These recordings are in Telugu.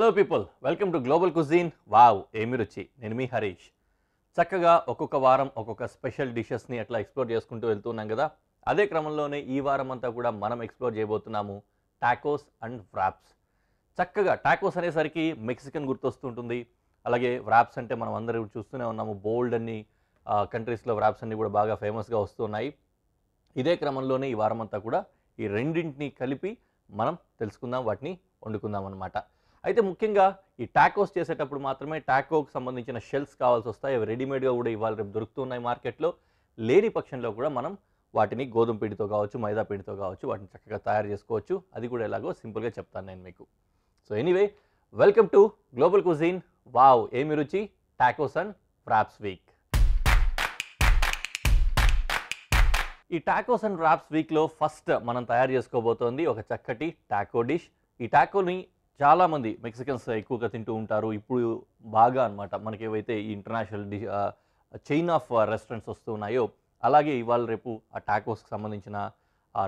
Hello people, welcome to global cuisine. Wow ఏమి రుచి. నేను మీ హరీష్. చక్కగా ఒక్కొక్క వారం ఒక్కొక్క స్పెషల్ డిషెస్ని అట్లా ఎక్స్ప్లోర్ చేసుకుంటూ వెళ్తున్నాం కదా. అదే క్రమంలోనే ఈ వారం అంతా కూడా మనం ఎక్స్ప్లోర్ చేయబోతున్నాము టాకోస్ అండ్ వ్రాప్స్. చక్కగా టాకోస్ అనేసరికి మెక్సికన్ గుర్తొస్తుంటుంది. అలాగే వ్రాప్స్ అంటే మనం అందరూ చూస్తూనే ఉన్నాము, బోల్డ్ అన్ని కంట్రీస్లో వ్రాప్స్ అన్ని కూడా బాగా ఫేమస్గా వస్తున్నాయి. ఇదే క్రమంలోనే ఈ వారం అంతా కూడా ఈ రెండింటిని కలిపి మనం తెలుసుకుందాం, వాటిని వండుకుందాం అన్నమాట. అయితే ముఖ్యంగా ఈ టాకోస్ చేసేటప్పుడు మాత్రమే టాకోకి సంబంధించిన షెల్స్ కావాల్సి వస్తాయి. అవి రెడీమేడ్గా కూడా ఇవాళ రేపు దొరుకుతున్నాయి మార్కెట్లో. లేని పక్షంలో కూడా మనం వాటిని గోధుమ పిండితో కావచ్చు, మైదా పిండితో కావచ్చు, వాటిని చక్కగా తయారు చేసుకోవచ్చు. అది కూడా ఎలాగో సింపుల్గా చెప్తాను నేను మీకు. So anyway, welcome to global cuisine. Wow ఏమి రుచి, టాకోస్ అండ్ వ్రాప్స్ వీక్. ఈ టాకోస్ అండ్ వ్రాప్స్ వీక్లో ఫస్ట్ మనం తయారు చేసుకోబోతోంది ఒక చక్కటి టాకో డిష్. ఈ టాకోని చాలామంది మెక్సికన్స్ ఎక్కువగా తింటూ ఉంటారు ఇప్పుడు బాగా అనమాట. మనకి ఏవైతే ఈ ఇంటర్నేషనల్ చైన్ ఆఫ్ రెస్టారెంట్స్ వస్తున్నాయో అలాగే ఇవాళ రేపు ఆ టాకోస్కి సంబంధించిన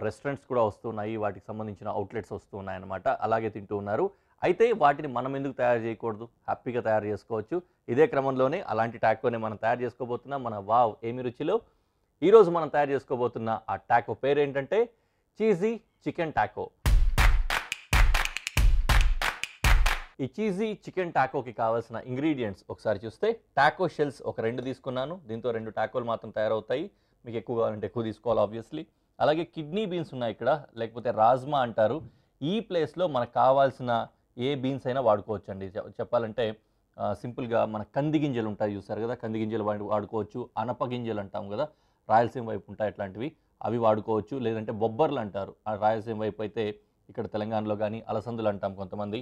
రెస్టారెంట్స్ కూడా వస్తున్నాయి, వాటికి సంబంధించిన అవుట్లెట్స్ వస్తున్నాయి అన్నమాట. అలాగే తింటూ ఉన్నారు. అయితే వాటిని మనం ఎందుకు తయారు చేయకూడదు, హ్యాపీగా తయారు చేసుకోవచ్చు. ఇదే క్రమంలోనే అలాంటి టాకోని మనం తయారు చేసుకోబోతున్నాం మన వావ్ ఏమి రుచిలో. ఈరోజు మనం తయారు చేసుకోబోతున్న ఆ టాకో పేరు ఏంటంటే చీజీ చికెన్ టాకో. ఈ చీజీ చికెన్ టాకోకి కావాల్సిన ఇంగ్రీడియంట్స్ ఒకసారి చూస్తే, టాకో షెల్స్ ఒక 2 తీసుకున్నాను. దీంతో 2 టాకోలు మాత్రం తయారవుతాయి. మీకు ఎక్కువ కావాలంటే ఎక్కువ తీసుకోవాలి ఆబ్వియస్లీ. అలాగే కిడ్నీ బీన్స్ ఉన్నాయి ఇక్కడ, లేకపోతే రాజ్మా అంటారు. ఈ ప్లేస్లో మనకు కావాల్సిన ఏ బీన్స్ అయినా వాడుకోవచ్చు అండి. చెప్పాలంటే సింపుల్గా మన కంది గింజలు ఉంటాయి చూసారు కదా, కంది గింజలు వాడుకోవచ్చు. అనప గింజలు అంటాం కదా, రాయలసీమ వైపు ఉంటాయి అట్లాంటివి, అవి వాడుకోవచ్చు. లేదంటే బొబ్బర్లు అంటారు ఆ రాయలసీమ వైపు అయితే, ఇక్కడ తెలంగాణలో కానీ అలసందులు అంటాం కొంతమంది.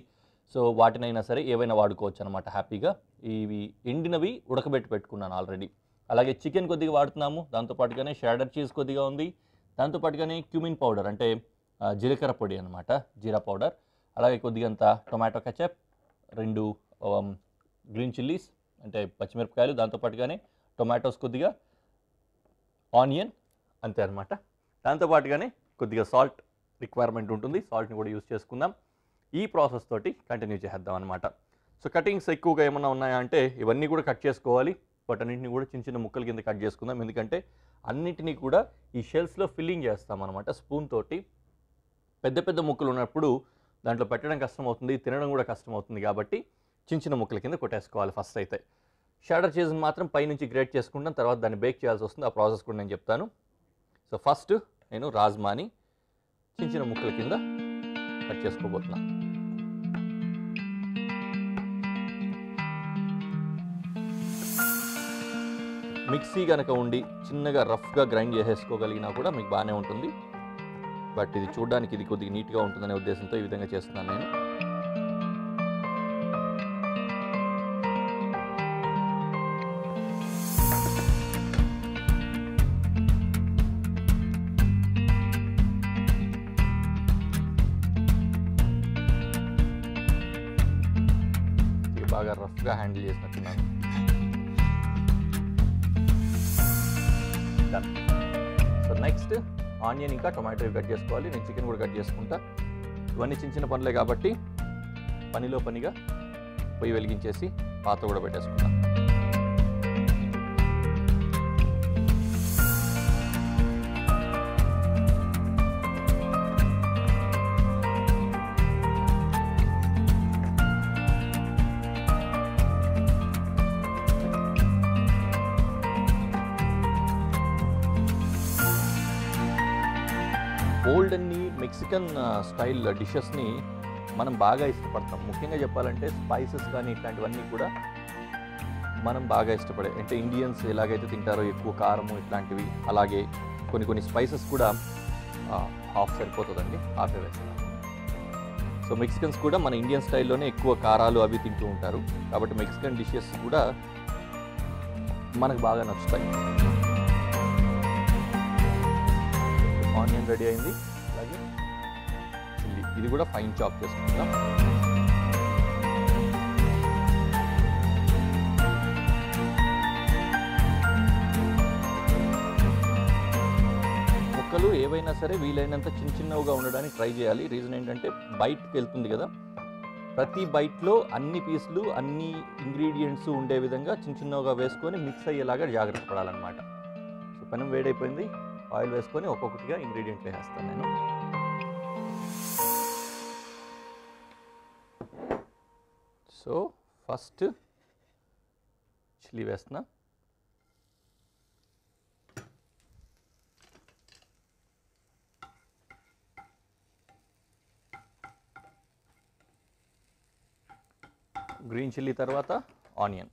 సో వాటినైనా సరే ఏవైనా వాడుకోవచ్చు అనమాట హ్యాపీగా. ఇవి ఎండినవి ఉడకబెట్టి పెట్టుకున్నాను ఆల్రెడీ. అలాగే చికెన్ కొద్దిగా వాడుతున్నాము, దాంతోపాటుగానే షెడర్ చీజ్ కొద్దిగా ఉంది, దాంతోపాటుగానే క్యూమిన్ పౌడర్ అంటే జీలకర్ర పొడి అనమాట, జీరా పౌడర్. అలాగే కొద్దిగంత టొమాటో కెచప్, 2 గ్రీన్ చిల్లీస్ అంటే పచ్చిమిరపకాయలు, దాంతోపాటుగానే టొమాటోస్ కొద్దిగా, ఆనియన్, అంతే అనమాట. దాంతోపాటుగానే కొద్దిగా సాల్ట్ రిక్వైర్మెంట్ ఉంటుంది, సాల్ట్ని కూడా యూజ్ చేసుకుందాం. ఈ ప్రాసెస్ తోటి కంటిన్యూ చేద్దాం అనమాట. సో కటింగ్స్ ఎక్కువగా ఏమన్నా ఉన్నాయా అంటే ఇవన్నీ కూడా కట్ చేసుకోవాలి. వాటన్నింటినీ కూడా చిన్న చిన్న ముక్కల కింద కట్ చేసుకుందాం. ఎందుకంటే అన్నింటినీ కూడా ఈ షెల్స్లో ఫిల్లింగ్ చేస్తాం అనమాట స్పూన్ తోటి. పెద్ద పెద్ద ముక్కలు ఉన్నప్పుడు దాంట్లో పెట్టడం కష్టం అవుతుంది, తినడం కూడా కష్టం అవుతుంది. కాబట్టి చిన్న చిన్న ముక్కల కింద కొట్టేసుకోవాలి ఫస్ట్ అయితే. షెడర్ చీజ్ని మాత్రం పైనుంచి గ్రేట్ చేసుకుంటాం, తర్వాత దాన్ని బేక్ చేయాల్సి వస్తుంది. ఆ ప్రాసెస్ కూడా నేను చెప్తాను. సో ఫస్ట్ నేను రాజ్మాని చిన్న చిన్న ముక్కల కింద కట్ చేసుకోబోతున్నాను. మిక్సీ కనుక ఉండి చిన్నగా రఫ్గా గ్రైండ్ చేసేసుకోగలిగినా కూడా మీకు బాగానే ఉంటుంది. బట్ ఇది చూడడానికి ఇది కొద్దిగా నీట్గా ఉంటుందనే ఉద్దేశంతో ఈ విధంగా చేస్తున్నాను నేను. బాగా రఫ్గా హ్యాండిల్ చేసినట్టున్నాను. సో నెక్స్ట్ ఆనియన్ ఇంకా టొమాటో కట్ చేసుకోవాలి. నేను చికెన్ కూడా కట్ చేసుకుంటా. ఇవన్నీ చిన్న చిన్న పనులే కాబట్టి పనిలో పనిగా పొయ్యి వెలిగించేసి పాత్ర కూడా పెట్టేసుకుంటా. ఓల్డ్ అన్ని మెక్సికన్ స్టైల్ డిషెస్ని మనం బాగా ఇష్టపడతాం. ముఖ్యంగా చెప్పాలంటే స్పైసెస్ కానీ ఇట్లాంటివన్నీ కూడా మనం బాగా ఇష్టపడే, అంటే ఇండియన్స్ ఎలాగైతే తింటారో ఎక్కువ కారము ఇట్లాంటివి, అలాగే కొన్ని స్పైసెస్ కూడా హాఫ్ సరిపోతుందండి, హాఫే వేస్తాం. సో మెక్సికన్స్ కూడా మన ఇండియన్ స్టైల్లోనే ఎక్కువ కారాలు అవి తింటూ ఉంటారు. కాబట్టి మెక్సికన్ డిషెస్ కూడా మనకు బాగా నచ్చుతాయి. ఆనియన్ రెడీ అయింది. అలాగే చిల్లీ, ఇది కూడా ఫైన్ చాప్ చేసుకుంటాం. ముక్కలు ఏవైనా సరే వీలైనంత చిన్న చిన్నవిగా ఉండడానికి ట్రై చేయాలి. రీజన్ ఏంటంటే బయటకు వెళ్తుంది కదా, ప్రతి బైట్లో అన్ని పీసులు అన్ని ఇంగ్రీడియంట్స్ ఉండే విధంగా చిన్న చిన్నగా వేసుకొని మిక్స్ అయ్యేలాగా జాగ్రత్త పడాలన్నమాట. సో పెనం వేడైపోయింది, ఆయిల్ వేసుకొని ఒక్కొక్కటిగా ఇంగ్రీడియంట్ వేసేస్తాను నేను. సో ఫస్ట్ చిల్లీ వేస్తున్నా, గ్రీన్ చిల్లీ తర్వాత ఆనియన్,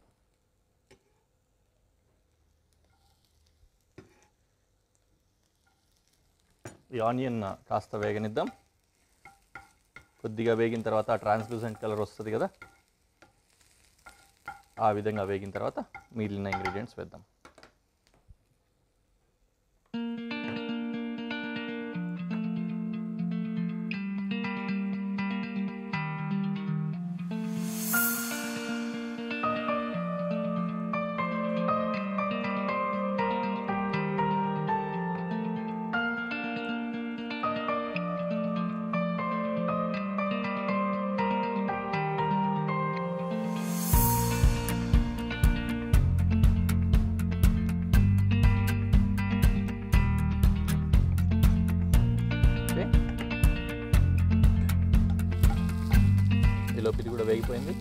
ఈ ఆనియన్ కాస్త వేగనిద్దాం. కొద్దిగా వేగిన తర్వాత ట్రాన్స్లూసెంట్ కలర్ వస్తుంది కదా, ఆ విధంగా వేగిన తర్వాత మిగిలిన ఇంగ్రీడియంట్స్ వేద్దాం. ఈలోపు ఇది కూడా వేగిపోయింది.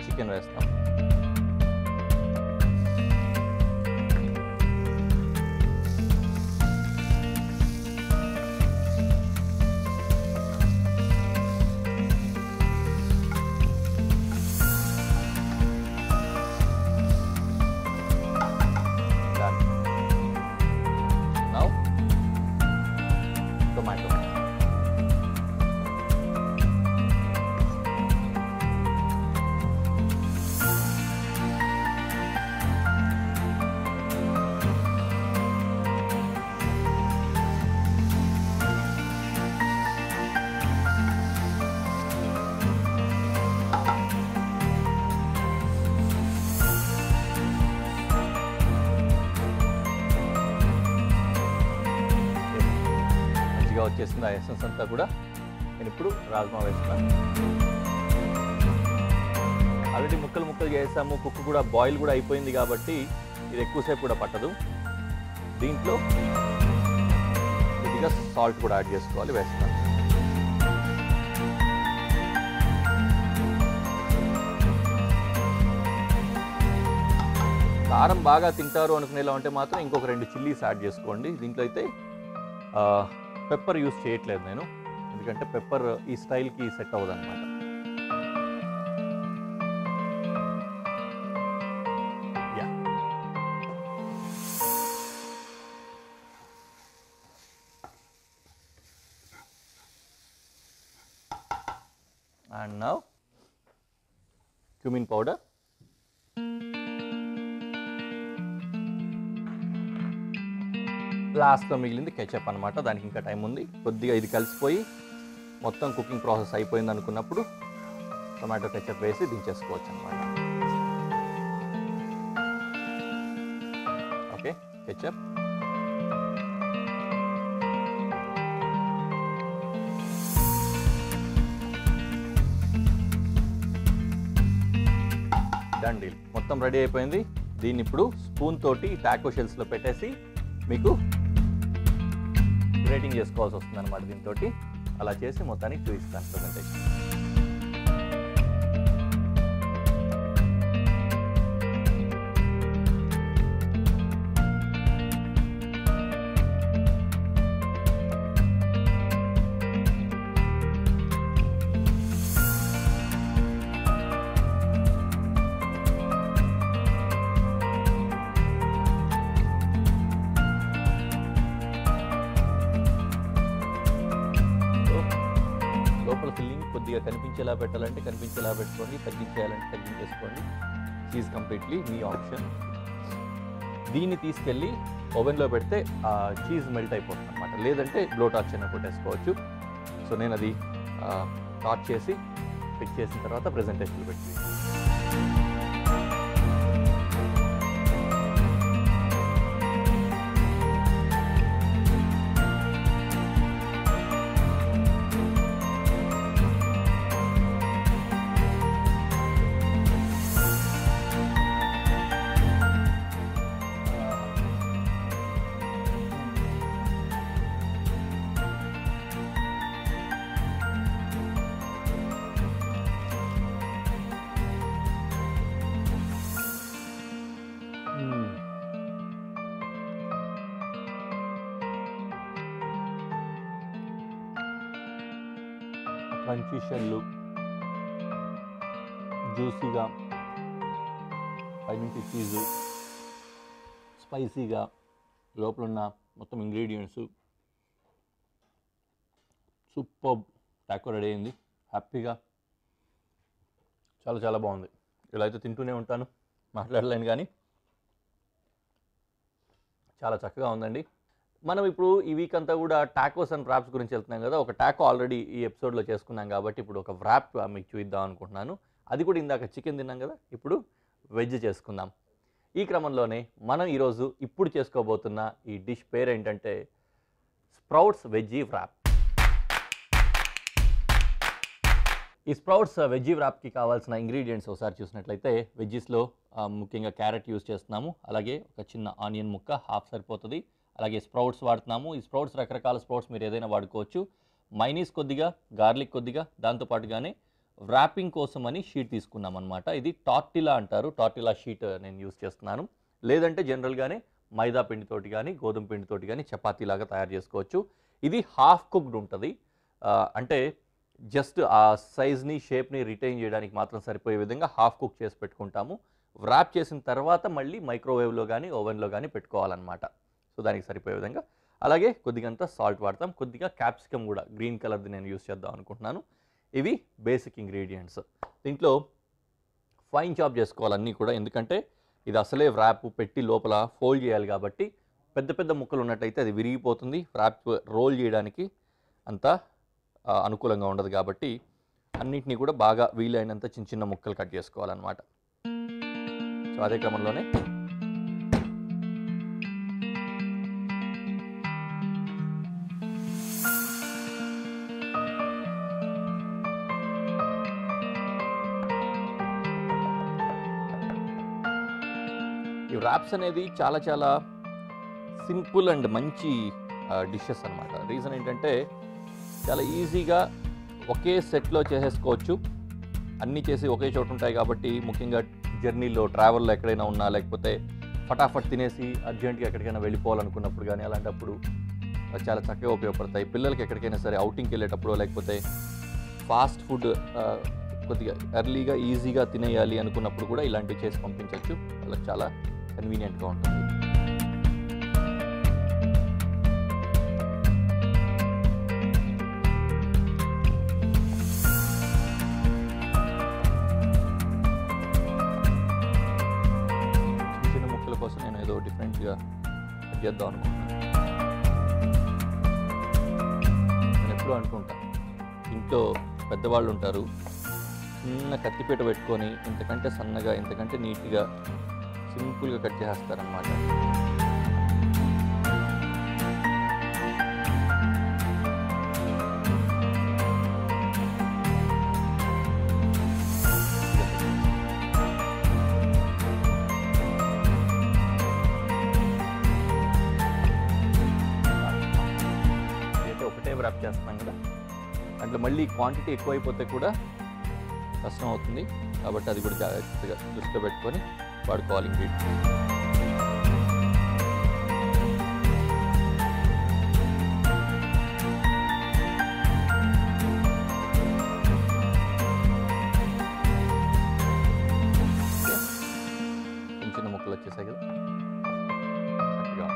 చికెన్ వేస్తాం. Now tomato. వచ్చేసింది ఆ ఎసెన్స్ అంతా కూడా. నేను ఇప్పుడు రాజ్మా వేస్తాను. ఆల్రెడీ ముక్కలు ముక్కలు చేసాము, కుక్ కూడా బాయిల్ కూడా అయిపోయింది కాబట్టి ఇది ఎక్కువసేపు కూడా పట్టదు. దీంట్లో కొద్దిగా సాల్ట్ కూడా యాడ్ చేసుకోవాలి, వేస్తాను. కారం బాగా తింటారు అనుకునేలా ఉంటే మాత్రం ఇంకొక 2 చిల్లీస్ యాడ్ చేసుకోండి. దీంట్లో అయితే పెప్పర్ యూస్ చేయట్లేదు నేను, ఎందుకంటే పెప్పర్ ఈ స్టైల్కి సెట్ అవ్వదు అనమాట. అండ్ నౌ క్యూమిన్ పౌడర్, లాస్ట్లో మిగిలింది కెచప్ అనమాట. దానికి ఇంకా టైం ఉంది. కొద్దిగా ఇది కలిసిపోయి మొత్తం కుకింగ్ ప్రాసెస్ అయిపోయింది అనుకున్నప్పుడు టొమాటో కెచప్ వేసి దించేసుకోవచ్చు అనమాట. Okay, ketchup, done deal. మొత్తం రెడీ అయిపోయింది. దీన్ని ఇప్పుడు స్పూన్ తోటి టాకో షెల్స్లో పెట్టేసి మీకు గ్రేటింగ్ చేసుకోవాల్సి వస్తుంది అనమాట. దీంతో అలా చేసి మొత్తానికి చూపిస్తాను ప్రజెంటేషన్. లోపల ఫిల్లింగ్ కొద్దిగా కనిపించేలా పెట్టాలంటే కనిపించేలా పెట్టుకోండి, తగ్గించేయాలంటే తగ్గించేసుకోండి. చీజ్ కంప్లీట్లీ మీ ఆప్షన్. దీన్ని తీసుకెళ్ళి ఓవెన్లో పెడితే ఆ చీజ్ మెల్ట్ అయిపోతుంది అనమాట, లేదంటే బ్లో టార్చ్ అయినా కొట్టేసుకోవచ్చు. సో నేను అది టార్చ్ చేసి ఫిక్స్ చేసిన తర్వాత ప్రెజెంటేషన్లో పెట్టి క్రంచీ షెల్లు జ్యూసీగా, పైనుంచి చీజు స్పైసీగా, లోపల ఉన్న మొత్తం ఇంగ్రీడియంట్స్ సూపర్. టాకో రెడీ అయింది. హ్యాపీగా చాలా చాలా బాగుంది. ఇలా అయితే తింటూనే ఉంటాను, మాట్లాడలేను, కానీ చాలా చక్కగా ఉందండి. మనం ఇప్పుడు ఈ వీక్ అంతా కూడా టాకోస్ అండ్ వ్రాప్స్ గురించి వెళ్తున్నాం కదా. ఒక టాకో ఆల్రెడీ ఈ ఎపిసోడ్లో చేసుకున్నాం కాబట్టి ఇప్పుడు ఒక వ్రాప్ మీకు చూద్దాం అనుకుంటున్నాను. అది కూడా ఇందాక చికెన్ తిన్నాం కదా, ఇప్పుడు వెజ్ చేసుకుందాం. ఈ క్రమంలోనే మనం ఈరోజు ఇప్పుడు చేసుకోబోతున్న ఈ డిష్ పేరు ఏంటంటే స్ప్రౌట్స్ వెజ్జీ వ్రాప్. ఈ స్ప్రౌట్స్ వెజ్జీ వ్రాప్కి కావాల్సిన ఇంగ్రీడియంట్స్ ఒకసారి చూసినట్లయితే వెజ్జీస్లో ముఖ్యంగా క్యారెట్ యూస్ చేస్తున్నాము, అలాగే ఒక చిన్న ఆనియన్ ముక్క హాఫ్ సరిపోతుంది, అలాగే స్ప్రౌట్స్ వాడుతున్నాము. ఈ స్ప్రౌట్స్ రకరకాల స్ప్రౌట్స్ మీరు ఏదైనా వాడుకోవచ్చు. మైనీస్ కొద్దిగా, గార్లిక్ కొద్దిగా, దాంతోపాటుగానే వ్రాపింగ్ కోసం అని షీట్ తీసుకున్నాం అనమాట. ఇది టార్టిలా అంటారు, టార్టిలా షీట్ నేను యూస్ చేస్తున్నాను. లేదంటే జనరల్గానే మైదా పిండితోటి కానీ గోధుమ పిండితోటి కానీ చపాతీలాగా తయారు చేసుకోవచ్చు. ఇది హాఫ్ కుక్డ్ ఉంటుంది, అంటే జస్ట్ ఆ సైజ్ని షేప్ని రిటైన్ చేయడానికి మాత్రం సరిపోయే విధంగా హాఫ్ కుక్ చేసి పెట్టుకుంటాము. వ్రాప్ చేసిన తర్వాత మళ్ళీ మైక్రోవేవ్లో కానీ ఓవెన్లో కానీ పెట్టుకోవాలన్నమాట. సో దానికి సరిపోయే విధంగా. అలాగే కొద్దిగంత సాల్ట్ వాడతాం, కొద్దిగా క్యాప్సికమ్ కూడా గ్రీన్ కలర్ది నేను యూస్ చేద్దాం అనుకుంటున్నాను. ఇవి బేసిక్ ఇంగ్రీడియంట్స్. దీంట్లో ఫైన్ చాప్ చేసుకోవాలి అన్నీ కూడా, ఎందుకంటే ఇది అసలే వ్రాప్ పెట్టి లోపల ఫోల్డ్ చేయాలి కాబట్టి పెద్ద పెద్ద ముక్కలు ఉన్నట్టయితే అది విరిగిపోతుంది, వ్రాప్ రోల్ చేయడానికి అంతా అనుకూలంగా ఉండదు. కాబట్టి అన్నిటినీ కూడా బాగా వీలైనంత చిన్న చిన్న ముక్కలు కట్ చేసుకోవాలన్నమాట. సో అదే క్రమంలోనే ఈ వ్రాప్స్ అనేది చాలా చాలా సింపుల్ అండ్ మంచి డిషెస్ అన్నమాట. రీజన్ ఏంటంటే చాలా ఈజీగా ఒకే సెట్లో చేసేసుకోవచ్చు, అన్నీ చేసి ఒకే చోటు ఉంటాయి కాబట్టి. ముఖ్యంగా జర్నీలో ట్రావెల్లో ఎక్కడైనా ఉన్నా, లేకపోతే ఫటాఫట్ తినేసి అర్జెంట్గా ఎక్కడికైనా వెళ్ళిపోవాలనుకున్నప్పుడు కానీ అలాంటప్పుడు చాలా చక్కగా ఉపయోగపడతాయి. పిల్లలకి ఎక్కడికైనా సరే అవుటింగ్కి వెళ్ళేటప్పుడు, లేకపోతే ఫాస్ట్ ఫుడ్ కొద్దిగా ఎర్లీగా ఈజీగా తినేయాలి అనుకున్నప్పుడు కూడా ఇలాంటివి చేసి పంపించవచ్చు. వాళ్ళకి చాలా కన్వీనియంట్గా ఉంటుంది. చిన్న ముక్కల కోసం నేను ఏదో డిఫరెంట్గా చేద్దాం అనుకుంటున్నాను. నేను ఎప్పుడూ అనుకుంటా, ఇంట్లో పెద్దవాళ్ళు ఉంటారు, చిన్న కత్తిపీట పెట్టుకొని ఇంతకంటే సన్నగా ఇంతకంటే నీట్గా సింపుల్గా కట్ చేస్తారనమాట. అయితే ఒకటే వ్రాప్ చేస్తున్నాం కదా, దాంట్లో మళ్ళీ క్వాంటిటీ ఎక్కువైపోతే కూడా కష్టం అవుతుంది. కాబట్టి అది కూడా జాగ్రత్తగా దృష్టిలో పెట్టుకొని వాడుకోవాలి ఇంగ్రీడియంట్స్. చిన్న చిన్న ముక్కలు వచ్చేసాయి కదా, చక్కగా.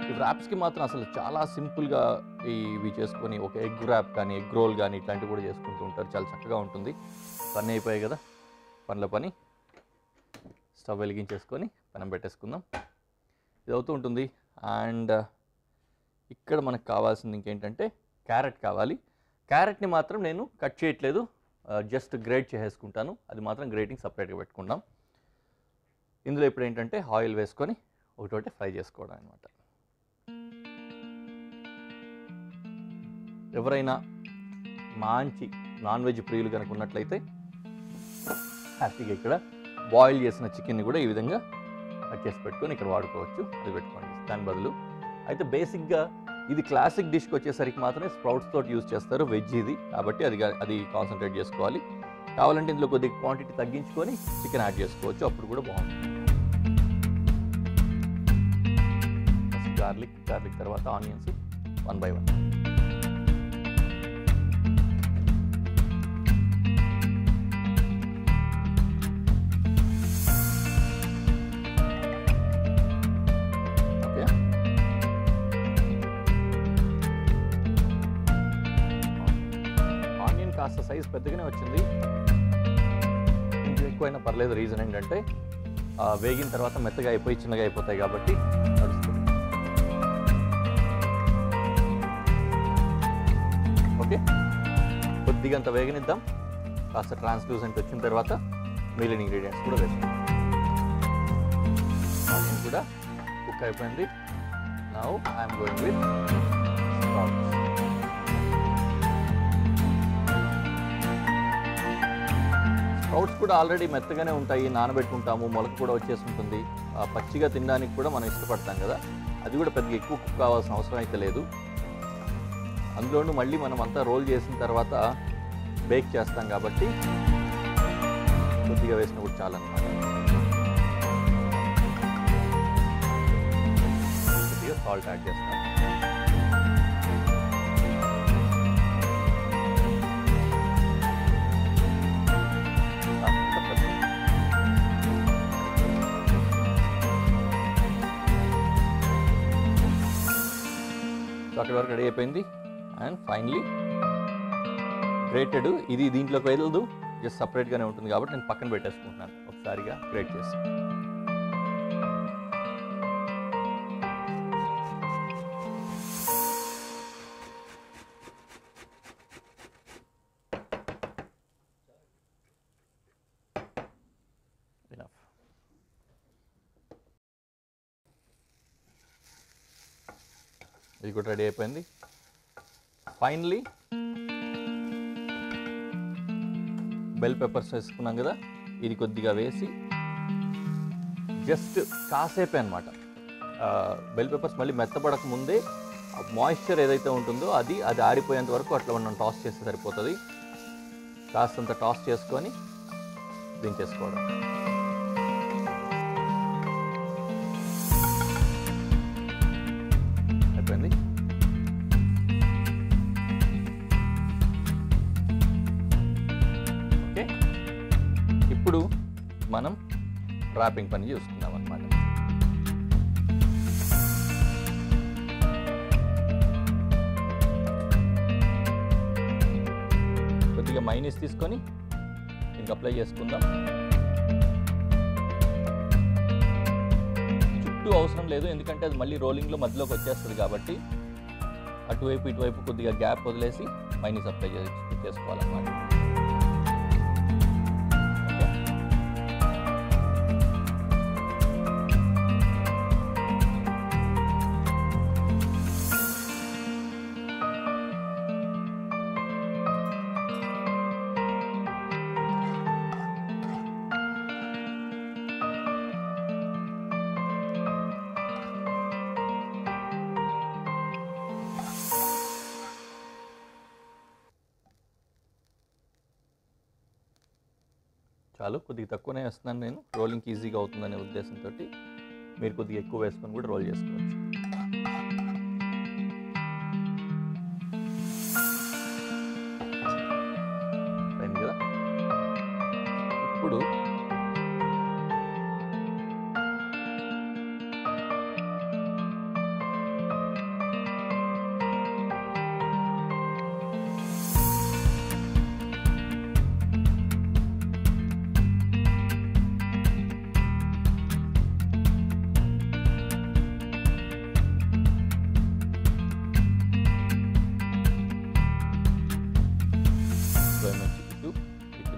ఈ వ్రాప్స్కి మాత్రం అసలు చాలా సింపుల్గా ఇవి చేసుకొని ఒక ఎగ్ వ్రాప్ కానీ ఎగ్ రోల్ కానీ ఇట్లాంటివి కూడా చేసుకుంటూ ఉంటారు. చాలా చక్కగా ఉంటుంది. పని అయిపోయాయి కదా, పనిలో పని స్టవ్ వెలిగించేసుకొని పెనం పెట్టేసుకుందాం. ఇది అవుతూ ఉంటుంది. అండ్ ఇక్కడ మనకు కావాల్సింది ఇంకేంటంటే క్యారెట్ కావాలి. క్యారెట్ని మాత్రం నేను కట్ చేయట్లేదు, జస్ట్ గ్రేట్ చేసేసుకుంటాను. అది మాత్రం గ్రేటింగ్ సపరేట్గా పెట్టుకుంటాం. ఇందులో ఇప్పుడు ఏంటంటే ఆయిల్ వేసుకొని ఒకటి ఫ్రై చేసుకోవడం అనమాట. ఎవరైనా మంచి నాన్ వెజ్ ప్రియులు కనుక ఉన్నట్లయితే హ్యాపీగా ఇక్కడ బాయిల్ చేసిన చికెన్ని కూడా ఈ విధంగా కట్ చేసి పెట్టుకొని ఇక్కడ వాడుకోవచ్చు. అది పెట్టుకోండి దాని బదులు. అయితే బేసిక్గా ఇది క్లాసిక్ డిష్కి వచ్చేసరికి మాత్రమే స్ప్రౌట్స్ తోటి యూజ్ చేస్తారు, వెజ్ ఇది కాబట్టి అది కాన్సన్ట్రేట్ చేసుకోవాలి. కావాలంటే ఇందులో కొద్దిగా క్వాంటిటీ తగ్గించుకొని చికెన్ యాడ్ చేసుకోవచ్చు, అప్పుడు కూడా బాగుంటుంది. గార్లిక్ తర్వాత onions one by one. Onion కాస్త సైజ్ పెద్దగానే వచ్చింది, కొంచెం ఎక్కువైనా పర్లేదు. రీజన్ ఏంటంటే వేగిన తర్వాత మెత్తగా అయిపోయి చిన్నగా అయిపోతాయి కాబట్టి నడుస్తుంది. ఓకే, కొద్దిగా అంత వేగనిద్దాం. కాస్త ట్రాన్స్లూసెంట్ వచ్చిన తర్వాత మిగిలిన ఇంగ్రీడియంట్స్ కూడా వేస్తాం. ఆనియన్ కూడా కుక్ అయిపోయింది. Now I'm going with sprouts. Sprouts కూడా ఆల్రెడీ మెత్తగానే ఉంటాయి, నానబెట్టుకుంటాము, మొలక కూడా వచ్చేసి ఉంటుంది. పచ్చిగా తినడానికి కూడా మనం ఇష్టపడతాం కదా, అది కూడా పెద్దగా ఎక్కువ కుక్ కావాల్సిన అవసరం అయితే లేదు. అందులోనూ మళ్ళీ మనం అంతా రోల్ చేసిన తర్వాత బేక్ చేస్తాం కాబట్టి కొద్దిగా వేసిన కూడా చాలన్నమాట. కొద్దిగా సాల్ట్ యాడ్ చేస్తాం. అక్కడి వరకు రెడీ అయిపోయింది. అండ్ ఫైనలీ గ్రేటెడ్, ఇది దీంట్లోకి వెళ్ళదు, జస్ట్ సపరేట్గానే ఉంటుంది కాబట్టి నేను పక్కన పెట్టేసుకుంటున్నాను ఒకసారిగా గ్రేట్ చేసి. ఇది కూడా రెడీ అయిపోయింది. ఫైనలీ బెల్ పెప్పర్స్ వేసుకున్నాం కదా, ఇది కొద్దిగా వేసి జస్ట్ కాసేపే అనమాట. బెల్ పెప్పర్స్ మళ్ళీ మెత్తపడక ముందే మాయిశ్చర్ ఏదైతే ఉంటుందో అది ఆరిపోయేంత వరకు అట్లా మనం టాస్ చేస్తే సరిపోతుంది. కాస్తంత టాస్ చేసుకొని దించేసుకోవడం. అయిపోయింది. ఓకే, ఇప్పుడు మనం ర్యాపింగ్ పని చూసుకుందాం అన్నమాట. కొద్దిగా మైనస్ తీసుకొని దీనికి అప్లై చేసుకుందాం. చుట్టూ అవసరం లేదు, ఎందుకంటే అది మళ్ళీ రోలింగ్లో మధ్యలోకి వచ్చేస్తుంది కాబట్టి అటువైపు ఇటువైపు కొద్దిగా గ్యాప్ వదిలేసి మైనస్ అప్లై చేసుకోవాలన్నమాట. చాలు, కొద్దిగా తక్కువనే వేస్తున్నాను నేను, రోలింగ్కి ఈజీగా అవుతుందనే ఉద్దేశంతో. మీరు కొద్దిగా ఎక్కువ వేసుకొని కూడా రోల్ చేసుకోవచ్చు. అయింది కదా. ఇప్పుడు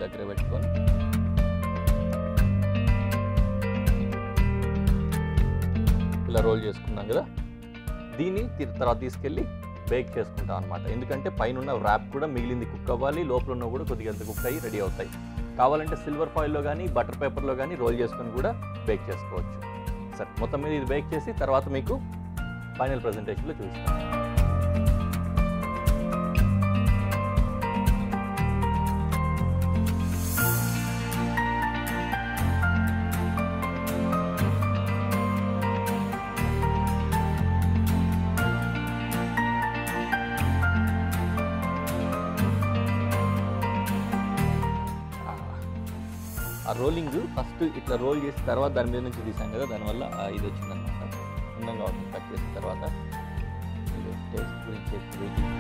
దగ్గర పెట్టుకొని ఇలా రోల్ చేసుకున్నాం కదా, దీన్ని తర్వాత తీసుకెళ్ళి బేక్ చేసుకుంటాం అనమాట. ఎందుకంటే పైన ఉన్న ర్యాప్ కూడా మిగిలింది కుక్ అవ్వాలి, లోపల ఉన్న కూడా కొద్దిగా కుక్ అయ్యి రెడీ అవుతాయి. కావాలంటే సిల్వర్ ఫాయిల్లో కానీ బటర్ పేపర్లో కానీ రోల్ చేసుకొని కూడా బేక్ చేసుకోవచ్చు. సరే, మొత్తం మీద ఇది బేక్ చేసి తర్వాత మీకు ఫైనల్ ప్రజెంటేషన్లో చూపిస్తాను. ఆ రోలింగ్ ఫస్ట్ ఇట్లా రోల్ చేసిన తర్వాత దాని మీద నుంచి తీసాం కదా, దానివల్ల ఇది వచ్చిందనమాట. అందంగా ఉంటుంది కట్ చేసిన తర్వాత. ఇది టేస్ట్ గురించి వెయిటింగ్.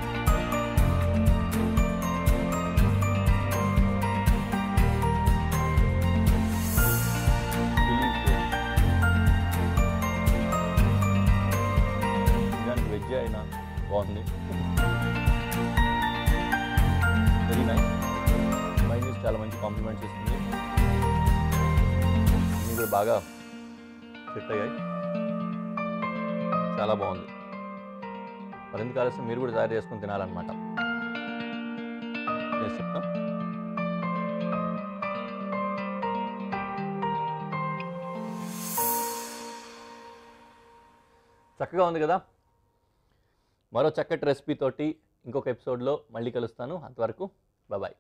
వెజ్ అయినా బాగుంది. Very nice. మైనస్ చాలా మంచి కాంప్లిమెంట్స్ ఇస్తుంది. అన్నీ కూడా బాగా సెట్ అయ్యాయి, చాలా బాగుంది. మరింత కావాల్సిన మీరు కూడా తయారు చేసుకుని తినాలన్నమాట. చెప్తా. చక్కగా ఉంది కదా. మరో చక్కటి రెసిపీ తోటి ఇంకొక ఎపిసోడ్లో మళ్ళీ కలుస్తాను. అంతవరకు బాయ్.